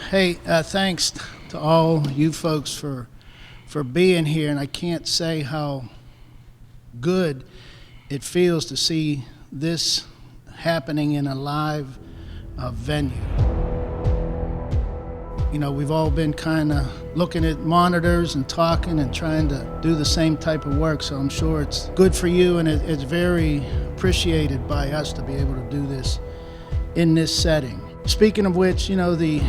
Hey, thanks to all you folks for being here, and I can't say how good it feels to see this happening in a live venue. You know, we've all been kind of looking at monitors and talking and trying to do the same type of work, so I'm sure it's good for you, and it's very appreciated by us to be able to do this in this setting. Speaking of which, you know, the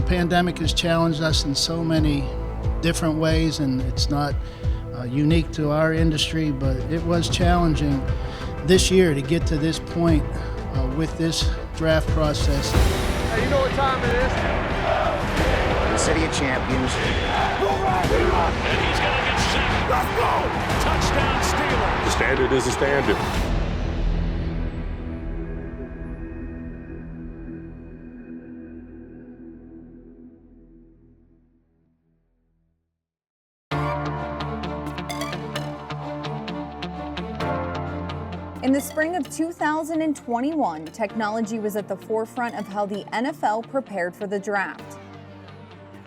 pandemic has challenged us in so many different ways, and it's not unique to our industry, but it was challenging this year to get to this point with this draft process. Hey, you know what time it is? The City of Champions. And he's going to get sacked. Let's go! Touchdown Steelers. The standard is the standard. In the spring of 2021, technology was at the forefront of how the NFL prepared for the draft.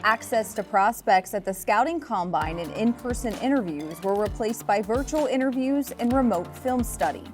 Access to prospects at the scouting combine and in-person interviews were replaced by virtual interviews and remote film study.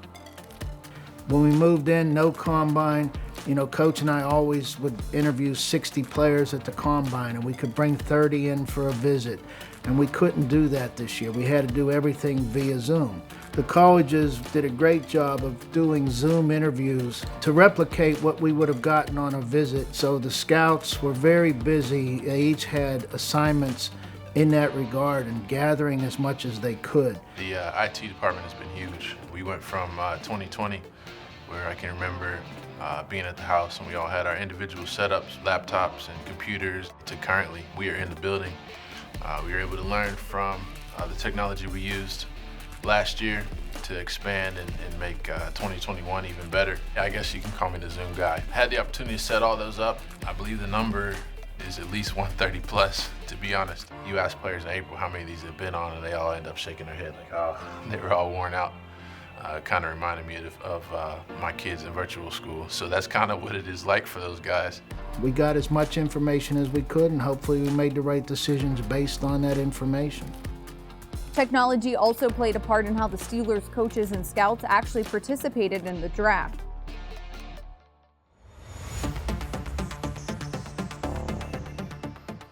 When we moved in, no combine, you know, Coach and I always would interview 60 players at the combine, and we could bring 30 in for a visit. And we couldn't do that this year. We had to do everything via Zoom. The colleges did a great job of doing Zoom interviews to replicate what we would have gotten on a visit. So the scouts were very busy. They each had assignments in that regard and gathering as much as they could. The IT department has been huge. We went from 2020, where I can remember being at the house and we all had our individual setups, laptops and computers, to currently we are in the building. We were able to learn from the technology we used last year to expand and make 2021 even better. I guess you can call me the Zoom guy. Had the opportunity to set all those up. I believe the number is at least 130 plus, to be honest. You ask players in April how many of these have been on, and they all end up shaking their head like, oh, they were all worn out. Kind of reminded me of my kids in virtual school. So that's kind of what it is like for those guys. We got as much information as we could, and hopefully we made the right decisions based on that information. Technology also played a part in how the Steelers coaches and scouts actually participated in the draft.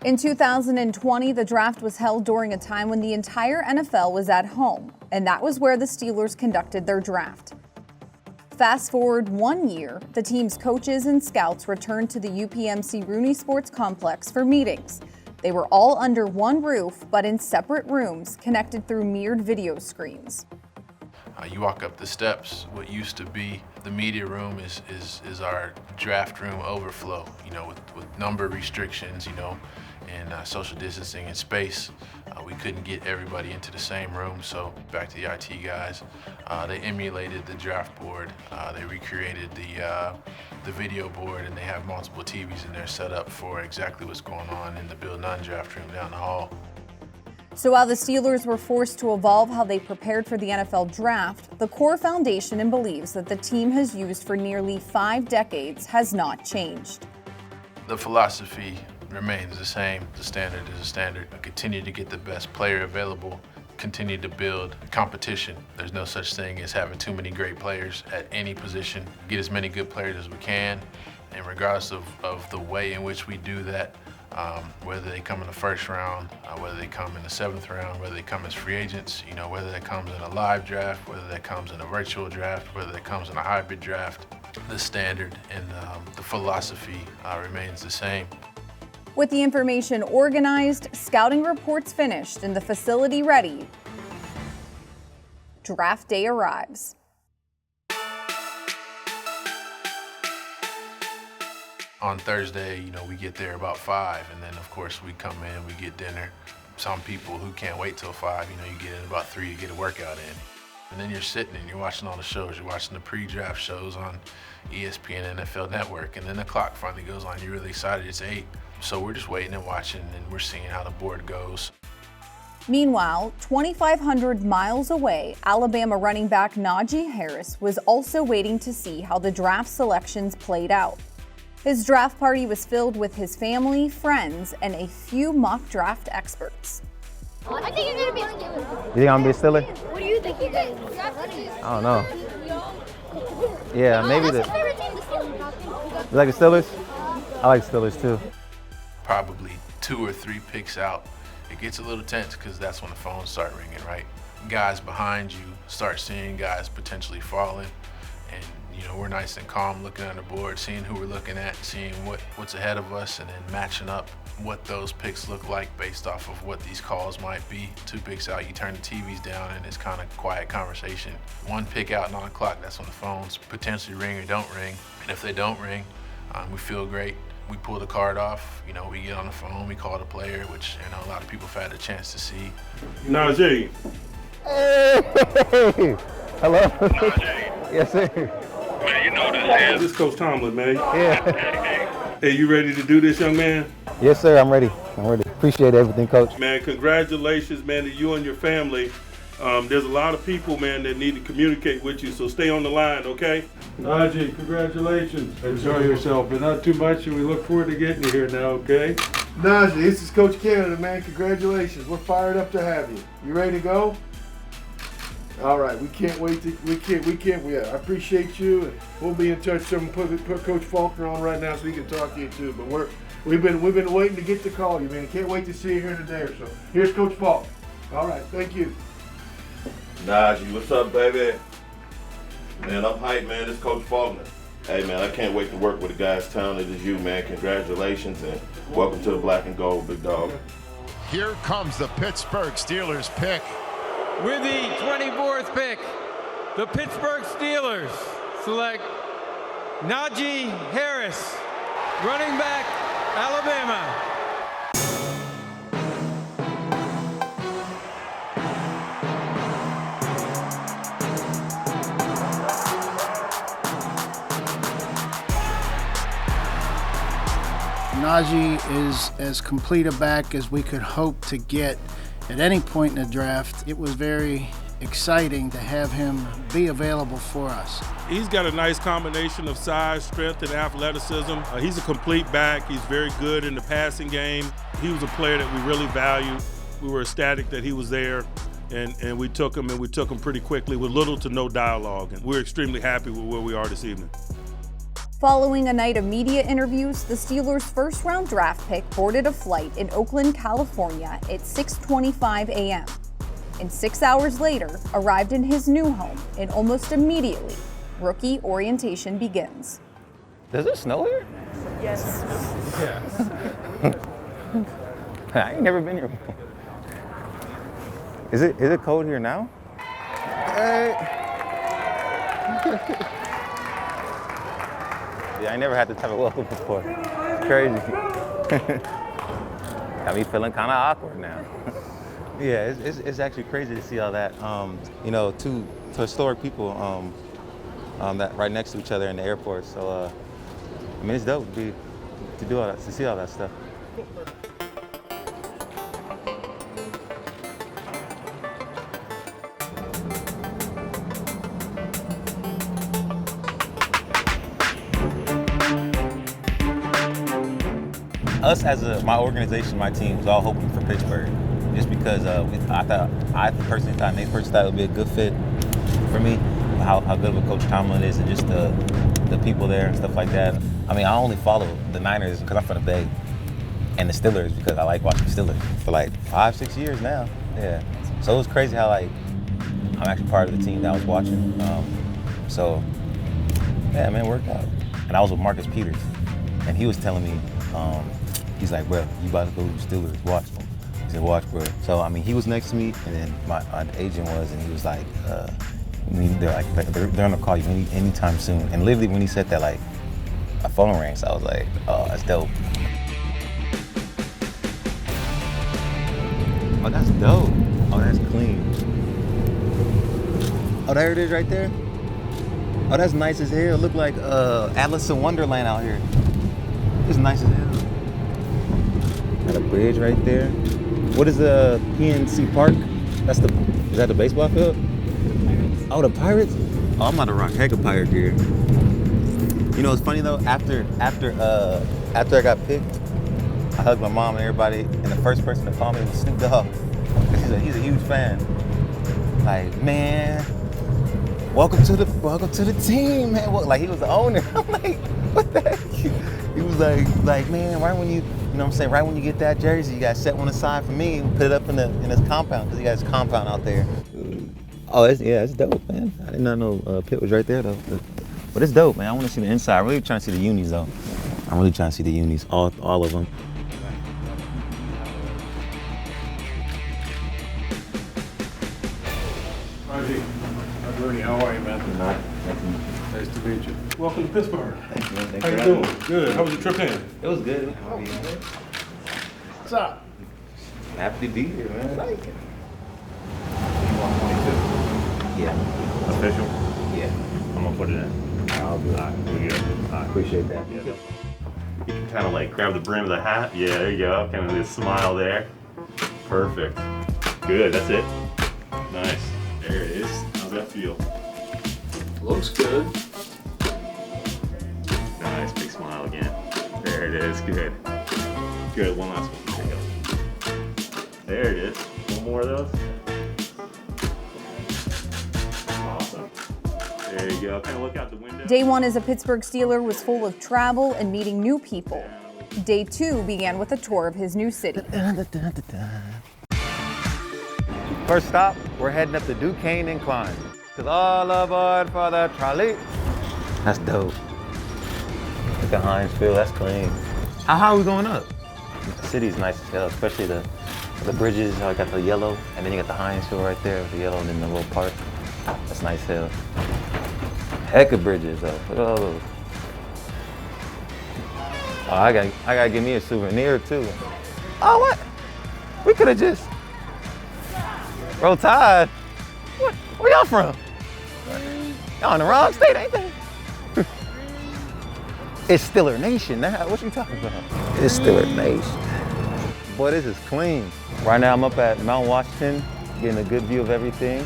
In 2020, the draft was held during a time when the entire NFL was at home, and that was where the Steelers conducted their draft. Fast forward 1 year, the team's coaches and scouts returned to the UPMC Rooney Sports Complex for meetings. They were all under one roof, but in separate rooms, connected through mirrored video screens. You walk up the steps, what used to be the media room is our draft room overflow, you know, with number restrictions, you know, and social distancing and space. We couldn't get everybody into the same room, so back to the IT guys. They emulated the draft board. They recreated the video board, and they have multiple TVs in there set up for exactly what's going on in the Bill Nunn draft room down the hall. So while the Steelers were forced to evolve how they prepared for the NFL draft, the core foundation and beliefs that the team has used for nearly 5 decades has not changed. The philosophy remains the same. The standard is a standard. Continue to get the best player available, continue to build competition. There's no such thing as having too many great players at any position. Get as many good players as we can, and regardless of the way in which we do that, whether they come in the first round, whether they come in the 7th round, whether they come as free agents, you know, whether that comes in a live draft, whether that comes in a virtual draft, whether that comes in a hybrid draft, the standard and the philosophy remains the same. With the information organized, scouting reports finished, and the facility ready, draft day arrives. On Thursday, you know, we get there about 5, and then of course we come in, we get dinner. Some people who can't wait till 5, you know, you get in about 3 to get a workout in. And then you're sitting and you're watching all the shows. You're watching the pre-draft shows on ESPN, NFL Network, and then the clock finally goes on. You're really excited, it's 8. So we're just waiting and watching, and we're seeing how the board goes. Meanwhile, 2,500 miles away, Alabama running back Najee Harris was also waiting to see how the draft selections played out. His draft party was filled with his family, friends, and a few mock draft experts. I think you're going to be a Steeler. You think I'm going to be a Steeler? What do you think you're going to be? I don't know. Yeah, maybe That's the... your favorite team, the Steelers. You like the Steelers? I like the Steelers too. Probably 2 or 3 picks out, it gets a little tense because that's when the phones start ringing, right? Guys behind you start seeing guys potentially falling, and we're nice and calm looking on the board, seeing who we're looking at, seeing what's ahead of us, and then matching up what those picks look like based off of what these calls might be. 2 picks out, you turn the TVs down and it's kind of quiet conversation. 1 pick out, 9 o'clock, that's when the phones potentially ring or don't ring. And if they don't ring, we feel great. We pull the card off, we get on the phone, we call the player, which a lot of people have had a chance to see. Najee. Hey! Hello? Najee. Yes, sir. Man, you know this is Coach Tomlin, man. Yeah. Hey, you ready to do this, young man? Yes, sir. I'm ready. Appreciate everything, Coach. Man, congratulations, man, to you and your family. There's a lot of people, man, that need to communicate with you, so stay on the line, okay? Najee, congratulations. Enjoy yourself, but not too much, and we look forward to getting you here now, okay? Najee, this is Coach Canada, man. Congratulations. We're fired up to have you. You ready to go? All right, we can't wait to, I appreciate you, and we'll be in touch. Someone put Coach Faulkner on right now so he can talk to you too, but we've been waiting to get to call you, man. Can't wait to see you here in a day or so. Here's Coach Faulkner. All right, thank you. Najee, what's up, baby? Man, I'm hyped, man. This is Coach Faulkner. Hey, man, I can't wait to work with a guy as talented as you, man. Congratulations, and welcome to the Black and Gold, big dog. Here comes the Pittsburgh Steelers pick. With the 24th pick, the Pittsburgh Steelers select Najee Harris, running back, Alabama. Najee is as complete a back as we could hope to get at any point in the draft. It was very exciting to have him be available for us. He's got a nice combination of size, strength, and athleticism. He's a complete back. He's very good in the passing game. He was a player that we really valued. We were ecstatic that he was there, and we took him, and we took him pretty quickly with little to no dialogue. And we're extremely happy with where we are this evening. Following a night of media interviews, the Steelers' first-round draft pick boarded a flight in Oakland, California at 6:25 a.m. and 6 hours later arrived in his new home, and almost immediately, rookie orientation begins. Does it snow here? Yes. I ain't never been here before. Is it cold here now? Yeah, I never had this type of welcome before. It's crazy. Got me feeling kind of awkward now. Yeah, it's actually crazy to see all that. Two historic people that right next to each other in the airport. So, it's dope to do all that, to see all that stuff. Us as my organization, my team, was all hoping for Pittsburgh, just because I personally thought Nate first thought it would be a good fit for me. How good of a Coach Tomlin is, and just the people there and stuff like that. I only follow the Niners because I'm from the Bay, and the Steelers because I like watching the Steelers for like 5-6 years now. Yeah, so it was crazy how I'm actually part of the team that I was watching. So yeah, man, it worked out. And I was with Marcus Peters, and he was telling me. He's like, bro, you about to go to the Steelers, watch them. He said, watch, bro. So, he was next to me, and then my agent was, and he was like, they're gonna call you anytime soon. And literally when he said that, like, a phone rang, so I was like, oh, that's dope. Oh, that's dope. Oh, that's clean. Oh, there it is right there. Oh, that's nice as hell. Look like Alice in Wonderland out here. It's nice as hell. Got a bridge right there. What is the PNC Park? Is that the baseball field? Oh, the Pirates? Oh, I'm about to rock heck of pirate gear. You know, it's funny though. After I got picked, I hugged my mom and everybody, and the first person to call me was Snoop Dogg. He's a huge fan. Like, man, welcome to the team, man. Like, he was the owner. I'm like, what the heck? He was like, man, right when you know what I'm saying, right when you get that jersey, you gotta set one aside for me and put it up in his compound, because he got his compound out there. Oh, it's dope, man. I did not know Pitt was right there though. But it's dope, man. I want to see the inside. I'm really trying to see the unis though. I'm really trying to see the unis, all of them. Najee, Bernie, how are you, man? Nice to meet you. Welcome to Pittsburgh. Thanks, man. Thanks How you doing? Good. How was your trip in? It was good. What's up? Happy to be here, man. You want 22? Yeah. Official? Yeah. I'm gonna put it in. I'll do it. All right, we good. All right. Appreciate that. Yeah. You can kind of like grab the brim of the hat. Yeah, there you go. Kind of this smile there. Perfect. Good. That's it. Nice. There it is. How's that feel? Looks good. Nice. Big smile again. There it is. Good. Good. One last one. There you go. There it is. One more of those. Awesome. There you go. Kind of look out the window. Day one as a Pittsburgh Steeler was full of travel and meeting new people. Day two began with a tour of his new city. First stop, we're heading up the Duquesne Incline. Cause all aboard for the trolley. That's dope. Look at Heinz Field, that's clean. How high are we going up? The city's nice as hell, especially the bridges. I got the yellow, and then you got the Heinz Field right there with the yellow and then the little park. That's nice as hell. Heck of bridges though. Look at all those. Oh, I gotta give me a souvenir too. Oh, what? We could have just Roll Tide. Where y'all from? Y'all in the wrong state, ain't they? It's Steeler Nation now. What you talking about? It's Steeler Nation. Boy, this is clean. Right now I'm up at Mount Washington, getting a good view of everything.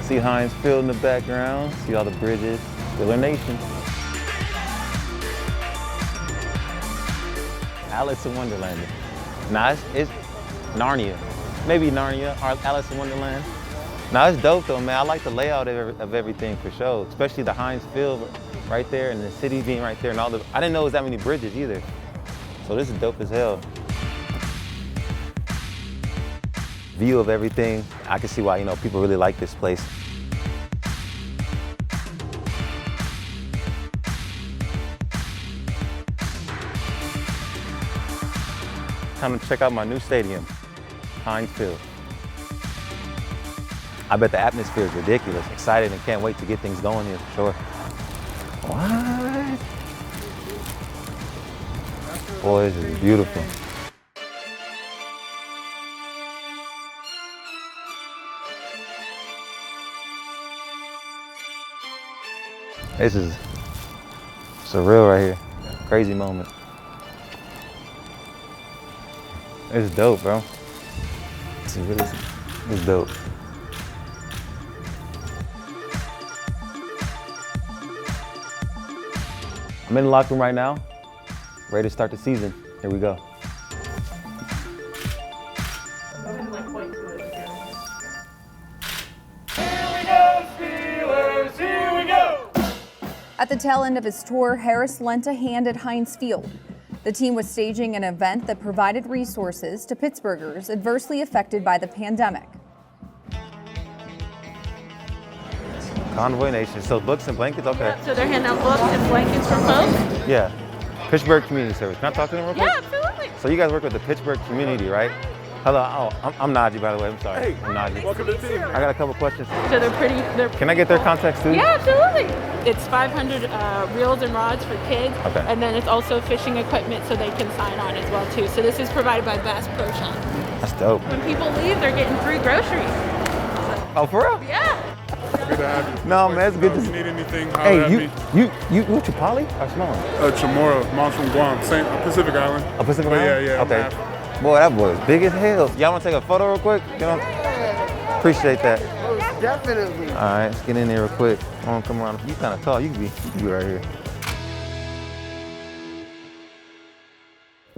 See Heinz Field in the background, see all the bridges. Steeler Nation. Alice in Wonderland. Nah, it's Narnia. Maybe Narnia or Alice in Wonderland. Nah, it's dope though, man. I like the layout of everything for sure, especially the Heinz Field right there and the city being right there and all the, I didn't know it was that many bridges either. So this is dope as hell. View of everything. I can see why, people really like this place. Time to check out my new stadium, Heinz Field. I bet the atmosphere is ridiculous. Excited and can't wait to get things going here for sure. What? Boy, this is beautiful. This is surreal right here. Crazy moment. It's dope, bro. It's dope. I'm in the locker room right now, ready to start the season. Here we go. At the tail end of his tour, Harris lent a hand at Heinz Field. The team was staging an event that provided resources to Pittsburghers adversely affected by the pandemic. Convoy Nation, so books and blankets, okay. Yeah, so they're handing out books and blankets for folks? Yeah, Pittsburgh Community Service. Can I talk to them real quick? Yeah, absolutely. So you guys work with the Pittsburgh community, right? Hello, I'm Najee, by the way, I'm sorry. Hey, I'm Najee. welcome to the team. I got a couple questions. So they're Can I get their contacts too? Yeah, absolutely. It's 500 reels and rods for kids. Okay. And then it's also fishing equipment so they can sign on as well too. So this is provided by Bass Pro Shop. That's dope. When people leave, they're getting free groceries. Oh, for real? Yeah. Good to have you. No, man, it's good to If see you need anything, holler Hey, at me. you Chipali or Samoan? Chamorro, mom's from Guam, same Pacific Island. Oh, Pacific But Island? Yeah, Okay. I'm half. Boy, that boy is big as hell. Y'all want to take a photo real quick? Appreciate that. Definitely. All right, let's get in there real quick. Come around. You kind of tall. You can be right here.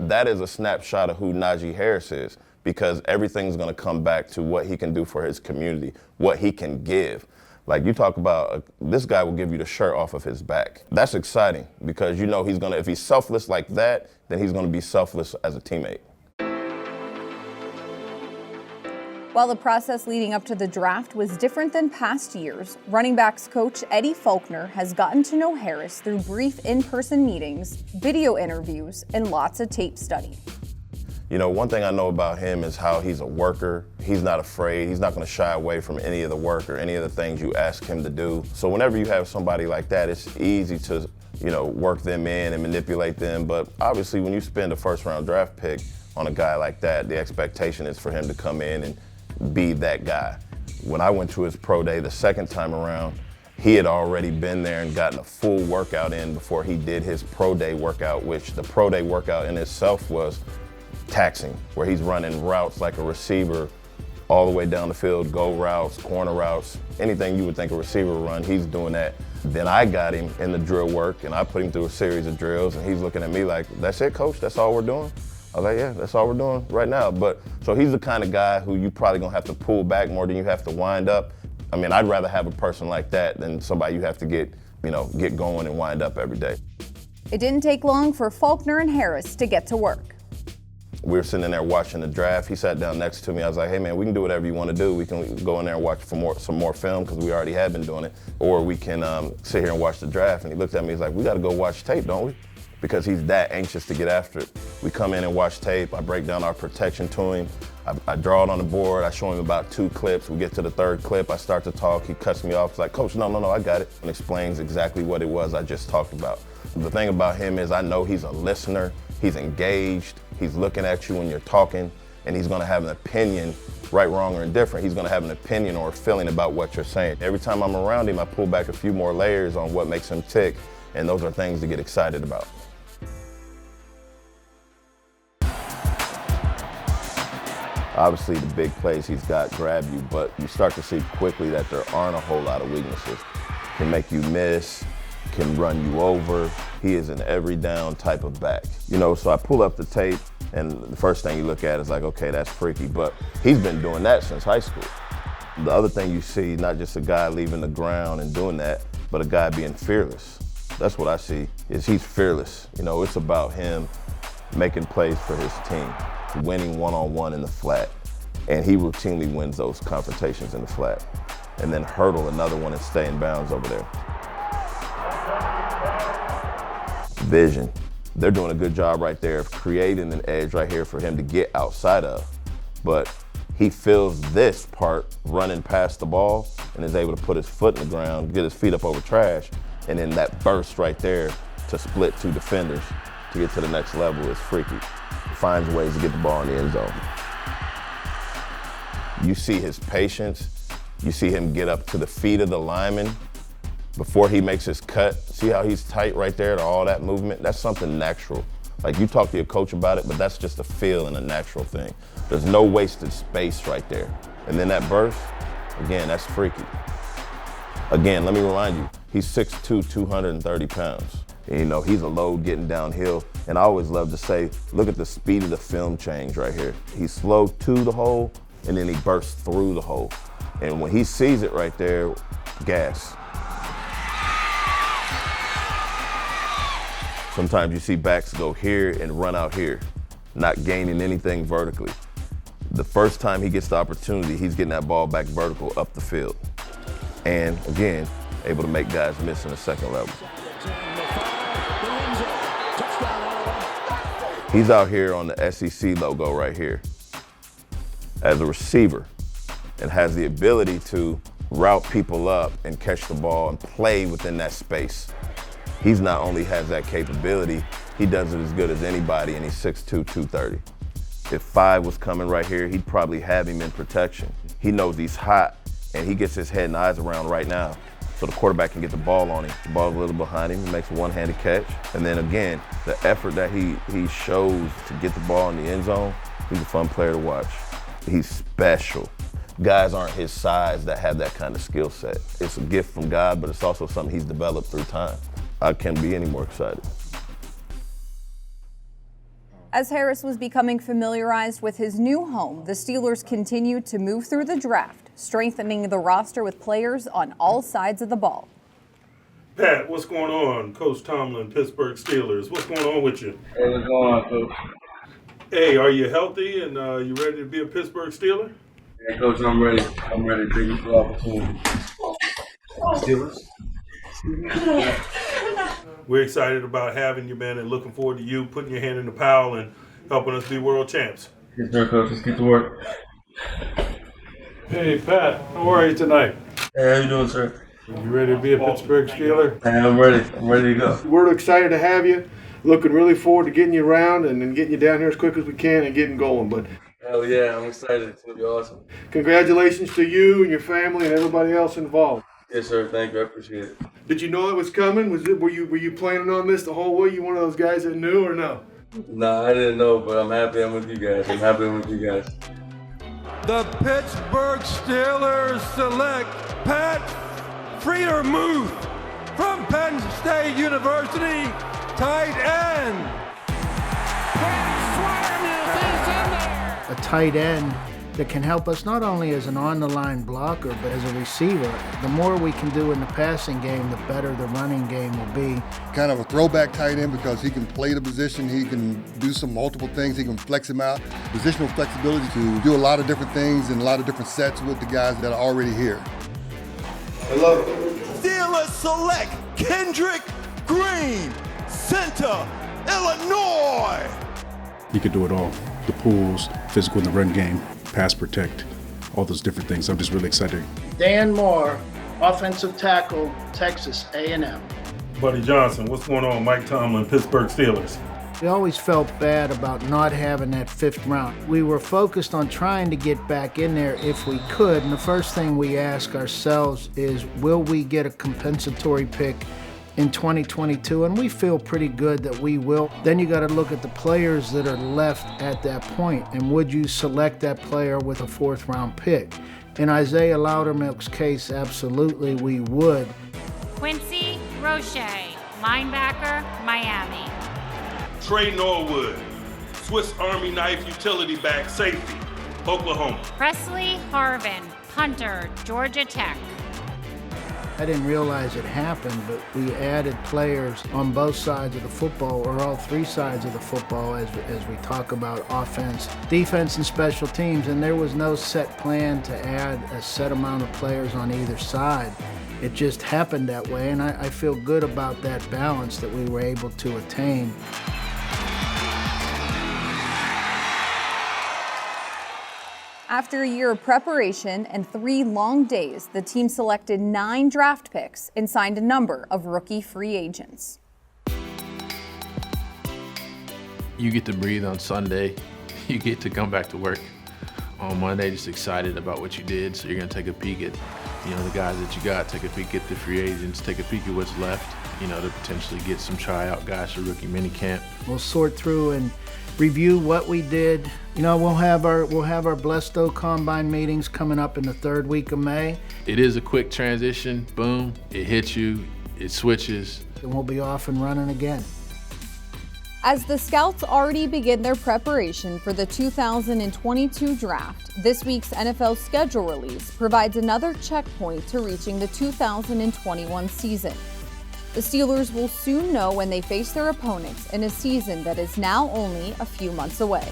that is a snapshot of who Najee Harris is, because everything's going to come back to what he can do for his community, what he can give. Like you talk about, this guy will give you the shirt off of his back. That's exciting because you know if he's selfless like that, then he's going to be selfless as a teammate. While the process leading up to the draft was different than past years, running backs coach Eddie Faulkner has gotten to know Harris through brief in-person meetings, video interviews, and lots of tape study. You know, one thing I know about him is how he's a worker. He's not afraid. He's not going to shy away from any of the work or any of the things you ask him to do. So whenever you have somebody like that, it's easy to, work them in and manipulate them. But obviously, when you spend a first-round draft pick on a guy like that, the expectation is for him to come in and be that guy. When I went to his pro day the second time around, he had already been there and gotten a full workout in before he did his pro day workout, which the pro day workout in itself was taxing, where he's running routes like a receiver all the way down the field, go routes, corner routes, anything you would think a receiver would run, he's doing that. Then I got him in the drill work and I put him through a series of drills and he's looking at me like, that's it, coach? That's all we're doing? I was like, yeah, that's all we're doing right now. But so he's the kind of guy who you probably gonna have to pull back more than you have to wind up. I mean, I'd rather have a person like that than somebody you have to get going and wind up every day. It didn't take long for Faulkner and Harris to get to work. We were sitting in there watching the draft. He sat down next to me. I was like, hey man, we can do whatever you want to do. We can go in there and watch some more film because we already have been doing it. Or we can sit here and watch the draft. And he looked at me, he's like, we got to go watch tape, don't we? Because he's that anxious to get after it. We come in and watch tape. I break down our protection to him. I draw it on the board. I show him about 2 clips. We get to the 3rd clip. I start to talk. He cuts me off. He's like, Coach, no, I got it. And explains exactly what it was I just talked about. The thing about him is I know he's a listener. He's engaged. He's looking at you when you're talking. And he's going to have an opinion, right, wrong, or indifferent. He's going to have an opinion or a feeling about what you're saying. Every time I'm around him, I pull back a few more layers on what makes him tick. And those are things to get excited about. Obviously, the big plays he's got grab you, but you start to see quickly that there aren't a whole lot of weaknesses. Can make you miss, can run you over. He is an every down type of back. So I pull up the tape, and the first thing you look at is like, okay, that's freaky, but he's been doing that since high school. The other thing you see, not just a guy leaving the ground and doing that, but a guy being fearless. That's what I see, is he's fearless. It's about him making plays for his team, winning one-on-one in the flat. And he routinely wins those confrontations in the flat. And then hurdle another one and stay in bounds over there. Vision. They're doing a good job right there of creating an edge right here for him to get outside of. But he feels this part running past the ball and is able to put his foot in the ground, get his feet up over trash, and then that burst right there to split 2 defenders to get to the next level is freaky. Finds ways to get the ball in the end zone. You see his patience. You see him get up to the feet of the lineman before he makes his cut. See how he's tight right there to all that movement? That's something natural. Like, you talk to your coach about it, but that's just a feel and a natural thing. There's no wasted space right there. And then that burst, again, that's freaky. Again, let me remind you, he's 6'2", 230 pounds. And, he's a load getting downhill. And I always love to say, look at the speed of the film change right here. He's slow to the hole, and then he bursts through the hole. And when he sees it right there, gas. Sometimes you see backs go here and run out here, not gaining anything vertically. The first time he gets the opportunity, he's getting that ball back vertical up the field. And again, able to make guys miss in the second level. He's out here on the SEC logo right here as a receiver and has the ability to route people up and catch the ball and play within that space. He's not only has that capability, he does it as good as anybody, and he's 6'2", 230. If 5 was coming right here, he'd probably have him in protection. He knows he's hot, and he gets his head and eyes around right now, so the quarterback can get the ball on him. The ball's a little behind him, he makes a one-handed catch. And then again, the effort that he shows to get the ball in the end zone, he's a fun player to watch. He's special. Guys aren't his size that have that kind of skill set. It's a gift from God, but it's also something he's developed through time. I can't be any more excited. As Harris was becoming familiarized with his new home, the Steelers continued to move through the draft, strengthening the roster with players on all sides of the ball. Pat, what's going on? Coach Tomlin, Pittsburgh Steelers. What's going on with you? Hey, what's going on, Coach? Hey, are you healthy and you ready to be a Pittsburgh Steeler? Yeah, Coach, I'm ready. I'm ready to take this opportunity. Steelers? We're excited about having you, man, and looking forward to you putting your hand in the pile and helping us be world champs. Yes, sir, Coach. Let's get to work. Hey, Pat, how are you tonight? Hey, how you doing, sir? You ready to be a Pittsburgh Steeler? Hey, I'm ready. I'm ready to go. We're excited to have you. Looking really forward to getting you around and then getting you down here as quick as we can and getting going. But Hell yeah, I'm excited. It's going to be awesome. congratulations to you and your family and everybody else involved. Yes, sir. Thank you. I appreciate it. Did you know it was coming? Were you planning on this the whole way? You one of those guys that knew or no? Nah, I didn't know, but I'm happy I'm with you guys. I'm happy I'm with you guys. The Pittsburgh Steelers select Pat Freiermuth from Penn State University, tight end. A tight end that can help us not only as an on-the-line blocker, but as a receiver. The more we can do in the passing game, the better the running game will be. Kind of a throwback tight end because he can play the position, he can do some multiple things, he can flex him out. Positional flexibility to do a lot of different things and a lot of different sets with the guys that are already here. I love it. Steelers select Kendrick Green, center, Illinois. He could do it all. The pulls, physical in the run game, pass protect, all those different things. I'm just really excited. Dan Moore, offensive tackle, Texas A&M. Buddy Johnson, what's going on? Mike Tomlin, Pittsburgh Steelers. We always felt bad about not having that 5th round. We were focused on trying to get back in there if we could, and the first thing we ask ourselves is, will we get a compensatory pick in 2022? And we feel pretty good that we will. Then you got to look at the players that are left at that point, and would you select that player with a 4th round pick? In Isaiah Loudermilk's case, absolutely we would. Quincy Roche, linebacker, Miami. Trey Norwood, Swiss Army knife utility back safety, Oklahoma. Presley Harvin, punter, Georgia Tech. I didn't realize it happened, but we added players on both sides of the football, or all 3 sides of the football, as we talk about offense, defense, and special teams, and there was no set plan to add a set amount of players on either side. It just happened that way, and I feel good about that balance that we were able to attain. After a year of preparation and 3 long days, the team selected 9 draft picks and signed a number of rookie free agents. You get to breathe on Sunday. You get to come back to work on Monday, just excited about what you did. So you're gonna take a peek at, the guys that you got, take a peek at the free agents, take a peek at what's left, to potentially get some tryout guys for rookie minicamp. We'll sort through and review what we did. We'll have our Blesto Combine meetings coming up in the 3rd week of May. It is a quick transition. Boom, it hits you, it switches. And we'll be off and running again. As the Scouts already begin their preparation for the 2022 draft, this week's NFL schedule release provides another checkpoint to reaching the 2021 season. The Steelers will soon know when they face their opponents in a season that is now only a few months away.